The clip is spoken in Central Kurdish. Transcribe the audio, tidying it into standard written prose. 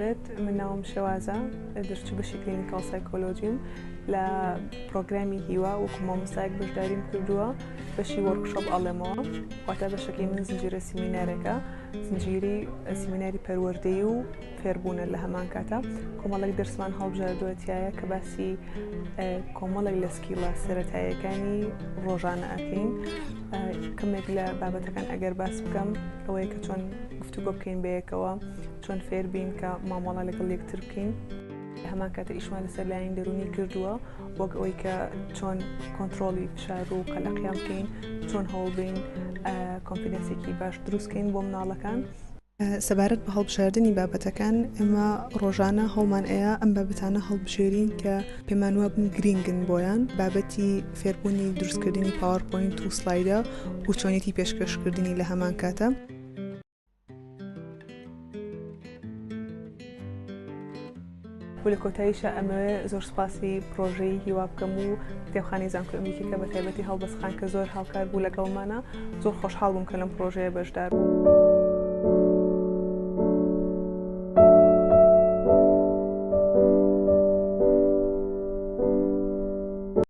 بێت من ناوم شێوازە دەرچوو بەشی کلینیکال سایکۆلۆجیم لە پرۆگرامی هیوا وەکو مامۆستایەک بەشداریم کردووە بەشی وەرکشۆپ ئەڵێمەوە واتە بەشەکەی من زنجیرە سیمینارێکە زنجیری سیمیناری پەروەردەیی و فێربوونە لە هەمان کاتە کۆمەڵێک دەرسمان هەڵبژاردووەتیایە کە باسی کۆمەڵێک لە سکیڵە سەرەتاییەکانی ڕۆژانە ئەکەین کەمێک لە بابەتەکان ئەگەر باس بکەم ئەوەیە کە چۆن گفتوگۆ بکەین بەیەکەوە چۆن فێربین کە مامۆڵە لەگەڵ یەکتر بکەین هەمان کاتە ئیشمان لەسەر لایەن دەرونی کردووە وەک ئەوەی کە چۆن کۆنتترۆلی فشار و قەلەقیان بکەین چۆن هەوڵبین کۆنفیدەنسێکی باش دروستکەین بۆ مناڵەکان سەبارەت بە هەڵبژاردننی بابەتەکان ئێمە ڕۆژانە هەڵمان ئەیە ئەم بابەتانە هەڵبژێرین کە پێمان وابن گرینگن بۆیان بابەتی فێربوونی دروستکردنی پاوەرپۆینت و سلایدە و چۆنیەتی پێشکەشکردنی لە هەمان کاتە لە کۆتاییشە ئەمەوێ زۆر سپاسی پرۆژەی هیوا بکەم و کتێبخانەی زانکۆئمیکیکە بە تایبەتی هەڵبەستخان کە زۆر هاوکار بوو لەگەڵمانە زۆر خۆشحاڵ بووم کە لەم پرۆژەیە بەشدار بووم.